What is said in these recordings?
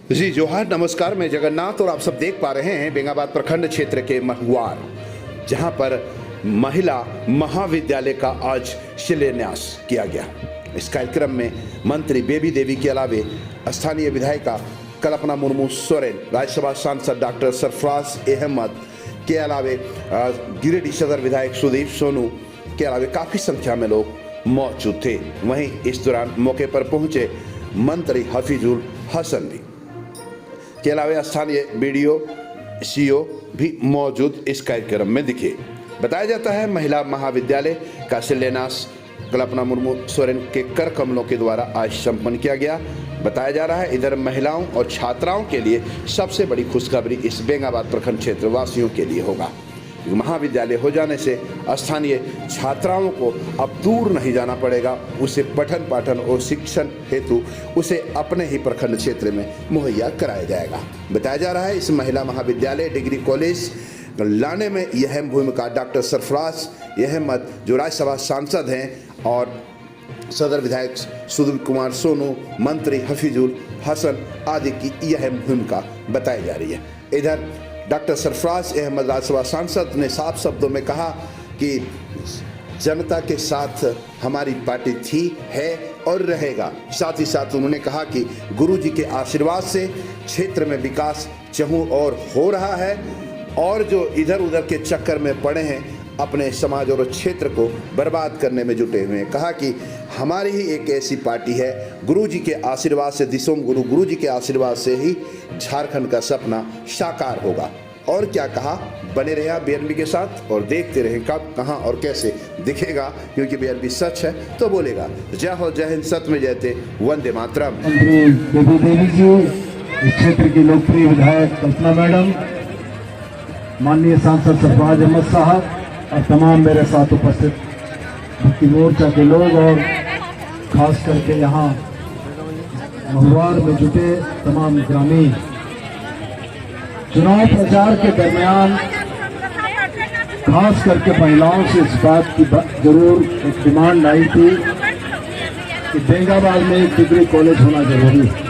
जी जोहार, नमस्कार। मैं जगन्नाथ और आप सब देख पा रहे हैं बेंगाबाद प्रखंड क्षेत्र के महुआर, जहां पर महिला महाविद्यालय का आज शिलान्यास किया गया। इस कार्यक्रम में मंत्री बेबी देवी के अलावे स्थानीय विधायिका कल्पना मुर्मू सोरेन, राज्यसभा सांसद डॉक्टर सरफराज अहमद के अलावे गिरिडीह सदर विधायक सुदीप सोनू के अलावे काफ़ी संख्या में लोग मौजूद थे। वहीं इस दौरान मौके पर पहुंचे मंत्री हफीजुल हसन भी के अलावा स्थानीय बीडीओ सीओ भी मौजूद इस कार्यक्रम में दिखे। बताया जाता है महिला महाविद्यालय का शिलान्यास कल्पना मुर्मू सोरेन के कर कमलों के द्वारा आज संपन्न किया गया। बताया जा रहा है इधर महिलाओं और छात्राओं के लिए सबसे बड़ी खुशखबरी इस बेंगाबाद प्रखंड क्षेत्र वासियों के लिए होगा। महाविद्यालय हो जाने से स्थानीय छात्राओं को अब दूर नहीं जाना पड़ेगा। उसे पठन पाठन और शिक्षण हेतु उसे अपने ही प्रखंड क्षेत्र में मुहैया कराया जाएगा। बताया जा रहा है इस महिला महाविद्यालय डिग्री कॉलेज लाने में यह अहम भूमिका डॉक्टर सरफराज अहमद जो राज्यसभा सांसद हैं और सदर विधायक सुदीप कुमार सोनू, मंत्री हफीजुल हसन आदि की यह अहम भूमिका बताई जा रही है। इधर डॉक्टर सरफराज अहमद राज्यसभा सांसद ने साफ शब्दों में कहा कि जनता के साथ हमारी पार्टी थी, है और रहेगा। साथ ही साथ उन्होंने कहा कि गुरुजी के आशीर्वाद से क्षेत्र में विकास चहुं और हो रहा है और जो इधर उधर के चक्कर में पड़े हैं अपने समाज और क्षेत्र को बर्बाद करने में जुटे हुए हैं। कहा कि हमारी ही एक ऐसी पार्टी है, गुरुजी के आशीर्वाद से, दिसोम गुरुजी के आशीर्वाद से ही झारखंड का सपना साकार होगा। और क्या कहा, बने रहे आप बीएनबी के साथ और देखते रहें कब, कहां और कैसे दिखेगा, क्योंकि बीएनबी सच है तो बोलेगा। जय हो, जय हिंद, सत्य में जयते, वंदे मातरम। बेबी देवी जी, इस क्षेत्र की लोकप्रिय विधायक कल्पना मैडम, माननीय सांसद सरफराज अहमद साहब और तमाम मेरे साथ उपस्थित भक्ति मोर्चा के लोग और खास करके यहाँ महुआर में जुटे तमाम ग्रामीण, चुनाव प्रचार के दरमियान खास करके महिलाओं से इस बात की जरूर एक डिमांड आई थी कि बेंगाबाद में एक डिग्री कॉलेज होना जरूरी है।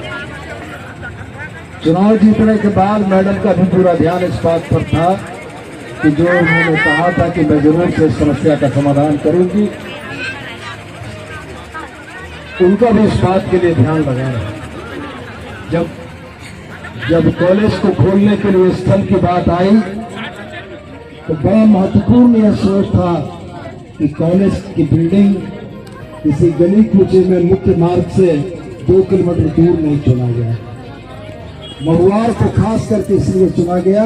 चुनाव जीतने के बाद मैडम का भी पूरा ध्यान इस बात पर था कि जो उन्होंने कहा था कि मैं जरूर से इस समस्या का समाधान करूंगी, उनका भी इस बात के लिए ध्यान लगा रहा। जब कॉलेज को खोलने के लिए स्थल की बात आई तो बड़ा महत्वपूर्ण यह सोच था कि कॉलेज की बिल्डिंग किसी गली कूचे में मुख्य मार्ग से 2 किलोमीटर दूर नहीं चुना गया। महुआर को खास करके इसलिए चुना गया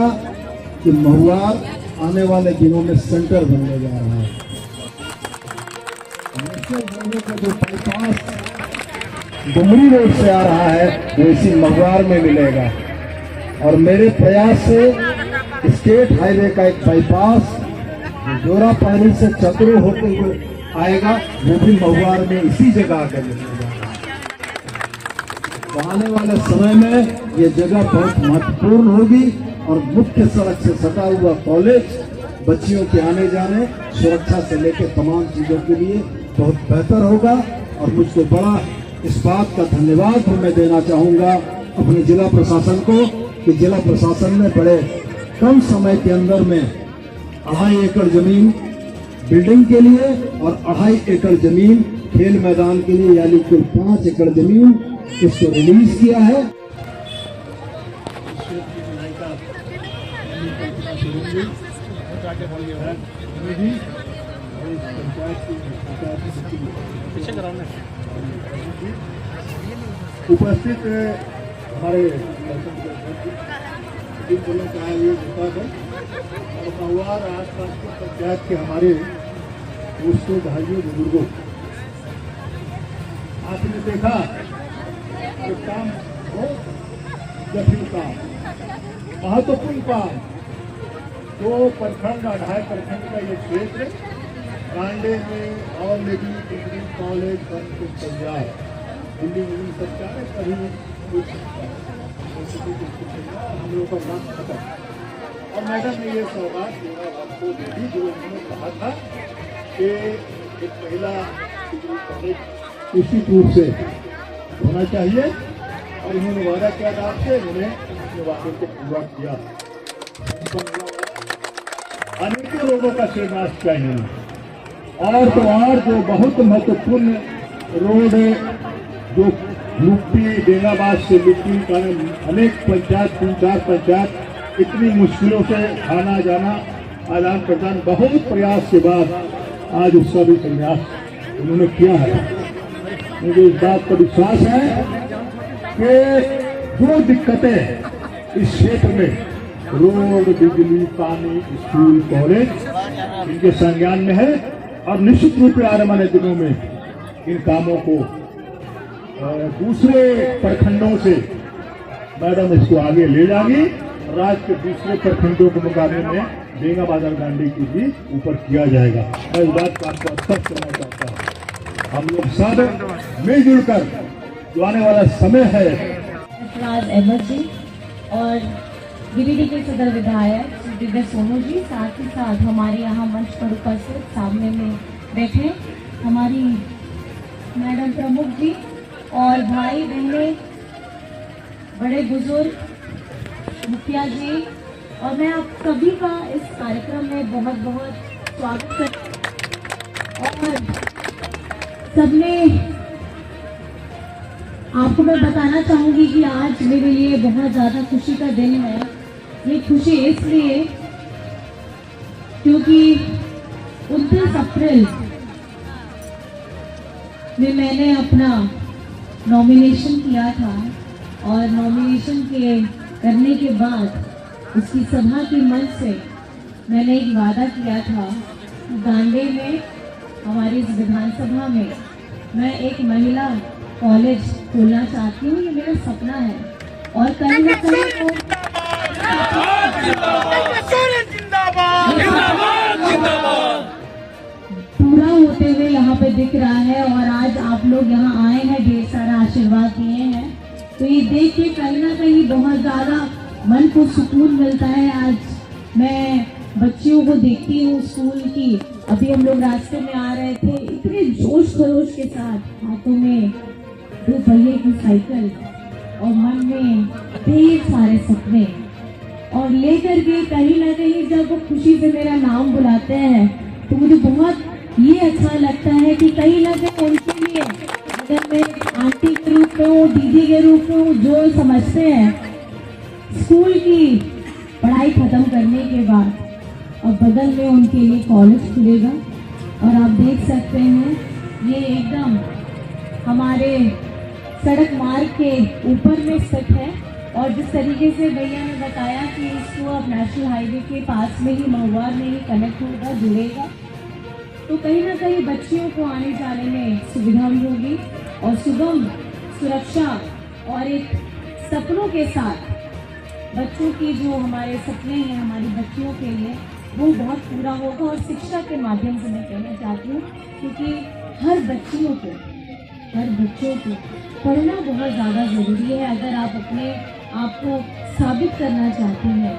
कि महुआर आने वाले दिनों में सेंटर बनने जा रहा है। का जो बाईपास डुमरी रोड से आ रहा है वो इसी महुआर में मिलेगा और मेरे प्रयास से स्टेट हाईवे का एक बाईपास जोरा पानी से चतरो होते हुए आएगा, वो भी महुआर में इसी जगह आकर मिलेगा। तो आने वाले समय में ये जगह बहुत महत्वपूर्ण होगी और मुख्य सड़क से सटा हुआ कॉलेज बच्चियों के आने जाने, सुरक्षा से लेकर तमाम चीजों के लिए बहुत बेहतर होगा। और मुझको बड़ा इस बात का धन्यवाद मैं देना चाहूंगा अपने जिला प्रशासन को कि जिला प्रशासन ने बड़े कम समय के अंदर में 2.5 एकड़ जमीन बिल्डिंग के लिए और 2.5 एकड़ जमीन खेल मैदान के लिए, यानी कुल 5 एकड़ जमीन इसको रिलीज किया है। उपस्थित हमारे और महुआर आसपास के पंचायत के हमारे दोस्तों, भाइयों, बुजुर्गों, आपने देखा कि काम हो जटिल काम, महत्वपूर्ण काम, 2 प्रखंड 2.5 प्रखंड का ये क्षेत्र कांडे में और लेडी डिग्री कॉलेज बन के तैयार, बिल्डिंग सब चाहे कभी कुछ हम लोग का काम खत्म। और मैडम ने ये सौगात आपको दे दी जो उन्होंने कहा था कि एक महिला डिग्री कॉलेज निश्चित रूप से होना चाहिए और इन्होंने वादा किया था आपसे, इन्होंने अपने वादे को पूरा किया। अनेकों लोगों का शिलान्यास किया इन्होंने। और तो और जो बहुत महत्वपूर्ण रोड जो यूपी बेंगाबाद से लिपि का अनेक पंचायत 3-4 पंचायत इतनी मुश्किलों से आना जाना आदान प्रदान बहुत प्रयास के बाद आज उसका भी प्रयास उन्होंने किया है। मुझे इस बात का विश्वास है कि जो दिक्कतें इस क्षेत्र में रोड, बिजली, पानी, स्कूल, कॉलेज इनके संज्ञान में है और निश्चित रूप से आने वाले दिनों में इन कामों को दूसरे प्रखंडों से मैडम इसको आगे ले जाएगी। राज्य के दूसरे प्रखंडों के मुकाबले में बेंगाबाद और गांधी की भी ऊपर किया जाएगा। मैं इस बात को आपको स्पष्ट करना चाहता हूँ। हम लोग सब मिलजुल कर जो आने वाला समय है। अहमद जी और गिरिडीह के सदर विधायक श्री दिव्य सोनू जी, साथ ही साथ हमारे यहाँ मंच पर उपस्थित सामने में बैठे हमारी मैडम प्रमुख जी और भाई बहने, बड़े बुजुर्ग, मुखिया जी, और मैं आप सभी का इस कार्यक्रम में बहुत बहुत स्वागत करती हूँ। और सबने आपको मैं बताना चाहूँगी कि आज मेरे लिए बहुत ज़्यादा खुशी का दिन है। ये खुशी इसलिए क्योंकि 29 अप्रैल में मैंने अपना नॉमिनेशन किया था और नॉमिनेशन के करने के बाद उसकी सभा की मंच से मैंने एक वादा किया था कि गांधी में हमारी इस विधानसभा में मैं एक महिला कॉलेज खोलना चाहती हूँ। ये मेरा सपना है और कहीं ना कहीं पूरा होते हुए यहाँ पे दिख रहा है। और आज आप लोग यहाँ आए हैं, ढेर सारा आशीर्वाद दिए हैं, तो ये देख के कहीं ना कहीं बहुत ज्यादा मन को सुकून मिलता है। आज मैं बच्चियों को देखती हूँ स्कूल की, अभी हम लोग रास्ते में आ रहे थे, इतने जोश खरोश के साथ हाथों में 2 पहिए की साइकिल और मन में ढेर सारे सपने, और लेकर के कहीं ना कहीं जब वो खुशी से मेरा नाम बुलाते हैं तो मुझे बहुत ये अच्छा लगता है कि कहीं ना कहीं उनके लिए अगर मैं आंटी के रूप में हूँ, दीदी के रूप में हूँ, जो समझते हैं स्कूल की पढ़ाई खत्म करने के बाद और बगल में उनके लिए कॉलेज खुलेगा। और आप देख सकते हैं ये एकदम हमारे सड़क मार्ग के ऊपर में स्थित है। और जिस तरीके से भैया ने बताया कि इसको अब नेशनल हाईवे के पास में ही, महुआर में ही कनेक्ट होगा, जुड़ेगा, तो कहीं ना कहीं बच्चियों को आने जाने में सुविधा भी होगी और सुगम, सुरक्षा और एक सपनों के साथ बच्चों की जो हमारे सपने हैं हमारी बच्चियों के लिए वो बहुत पूरा होगा। और शिक्षा के माध्यम से मैं कहना चाहती हूँ क्योंकि हर बच्चियों को, हर बच्चों को पढ़ना बहुत ज़्यादा ज़रूरी है। अगर आप अपने आप को साबित करना चाहती हैं,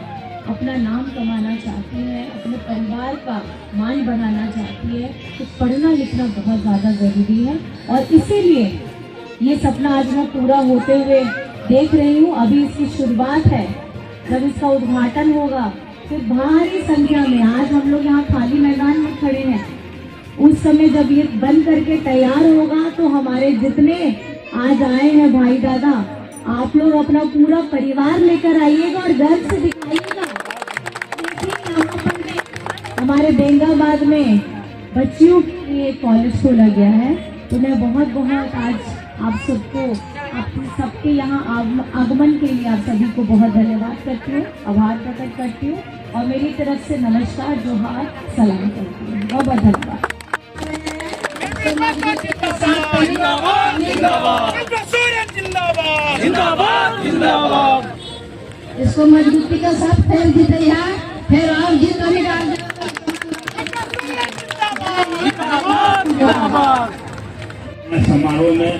अपना नाम कमाना चाहती हैं, अपने परिवार का मान बनाना चाहती है, तो पढ़ना लिखना बहुत ज़्यादा ज़रूरी है। और इसीलिए ये सपना आज मैं पूरा होते हुए देख रही हूँ। अभी इसकी शुरुआत है, जब इसका उद्घाटन होगा फिर भारी संख्या में, आज हम लोग यहाँ खाली मैदान में खड़े हैं, उस समय जब ये बन करके तैयार होगा तो हमारे जितने आज आए हैं भाई दादा, आप लोग अपना पूरा परिवार लेकर आइएगा और गर्व से दिखाइएगा। देखिए यहाँ पर हमारे बेंगाबाद में बच्चियों के लिए कॉलेज खोला गया है, तो मैं बहुत बहुत आज आप सबको, आप सबके यहाँ आगमन के लिए आप सभी को बहुत धन्यवाद करती हूँ, आभार प्रकट करती हूँ और मेरी तरफ से नमस्कार, जोहार, सलाम करती हूँ। बहुत बहुत धन्यवाद। इसको मजबूती का साथ फैल जीते यार, फिर आप जीत समारोह में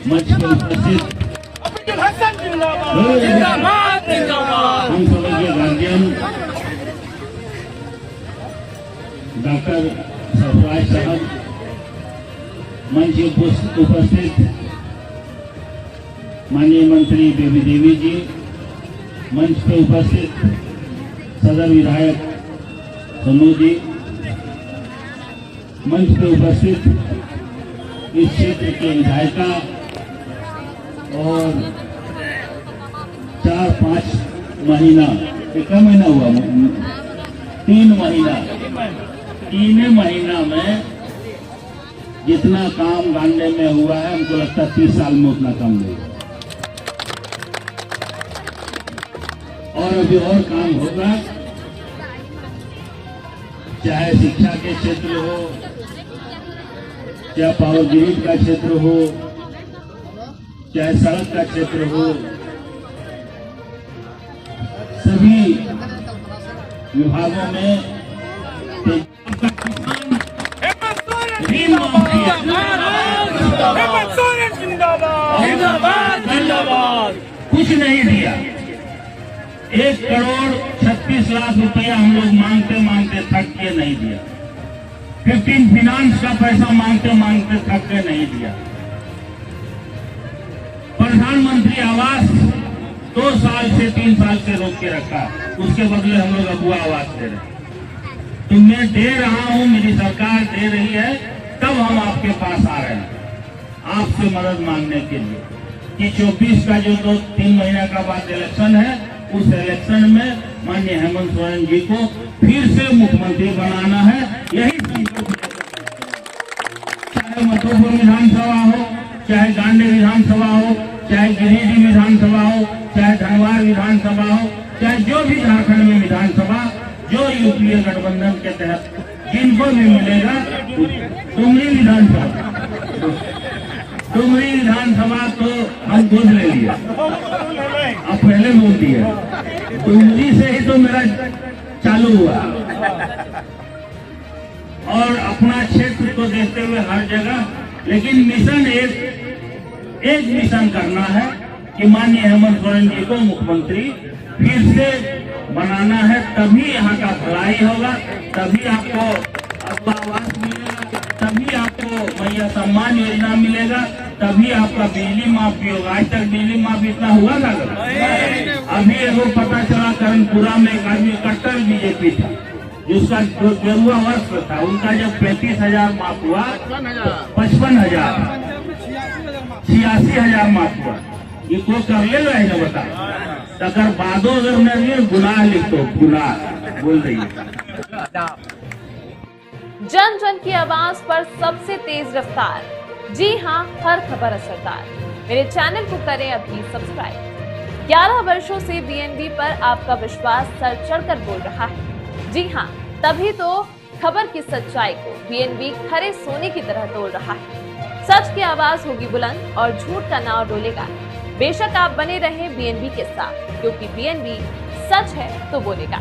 मंच पर उपस्थित हम समझिए गार्जियन डॉक्टर सरफराज साहब, मंच पर उपस्थित माननीय मंत्री बेबी देवी जी, मंच पे उपस्थित सदर विधायक सोनू जी, मंच पे उपस्थित इस क्षेत्र के विधायिका और 4-5 महीना, कितना महीना हुआ, 3 महीना, 3 महीना में जितना काम गांडे में हुआ है, हमको लगता है 30 साल में उतना काम नहीं हुआ। और अभी और काम होगा, चाहे शिक्षा के क्षेत्र हो, चाहे पावर ग्रिड का क्षेत्र हो, चाहे सड़क का क्षेत्र हो, सभी विभागों में कुछ नहीं दिया। 1,36 लाख रुपया हम लोग मांगते मांगते थक के नहीं दिया। 15 फाइनेंस का पैसा मांगते मांगते थक के नहीं दिया। प्रधानमंत्री आवास 2 साल से 3 साल से रोक के रखा, उसके बदले हम लोग अगुआ आवास दे रहे हैं। तो मैं दे रहा हूं, मेरी सरकार दे रही है, तब हम आपके पास आ रहे हैं आपसे मदद मांगने के लिए कि 24 का जो 2-3 महीने का बाद इलेक्शन है, उस इलेक्शन में माननीय हेमंत सोरेन जी को फिर से मुख्यमंत्री बनाना है। यही संकल्प, चाहे मधुपुर विधानसभा हो, चाहे गांडे विधानसभा हो, चाहे गिरिडीह विधानसभा हो, चाहे धनबाद विधानसभा हो, चाहे जो भी झारखंड में विधानसभा, जो यूपीए गठबंधन के तहत जिनको भी मिलेगा, डुमरी विधानसभा तो हम गोद ले लिया, अब पहले बोल दिया, डुमरी से ही तो मेरा चालू हुआ। और अपना क्षेत्र को देखते हुए हर जगह, लेकिन मिशन एक मिशन करना है कि माननीय हेमंत सोरेन जी को मुख्यमंत्री फिर से बनाना है, तभी यहाँ का भलाई होगा, तभी आपको आवास मिलेगा, तभी आपको मैया सम्मान योजना मिलेगा, तभी आपका बिजली माफ भी होगा। आज तक बिजली माफ इतना हुआ था? अभी एगो पता चला कर्णपुरा में एक आदमी कट्टर बीजेपी था, जिसका गेरुआ वर्ष था, उनका जब 35,000 माफ हुआ, 55,000, 86,000 माफ हुआ। ये कोई कर लेगा है ना, बता? अगर बादो अगर नहीं गुनाह लिख दो, गुनाह बोल रही है। जन जन की आवाज पर सबसे तेज रफ्तार, जी हाँ, हर खबर असरदार। मेरे चैनल को करें अभी सब्सक्राइब। 11 वर्षों से बीएनबी पर आपका विश्वास सर चढ़कर बोल रहा है। जी हाँ, तभी तो खबर की सच्चाई को बीएनबी खरे सोने की तरह तोड़ रहा है। सच की आवाज होगी बुलंद और झूठ का नाव डोलेगा। बेशक आप बने रहें बीएनबी के साथ, क्योंकि बीएनबी सच है तो बोलेगा।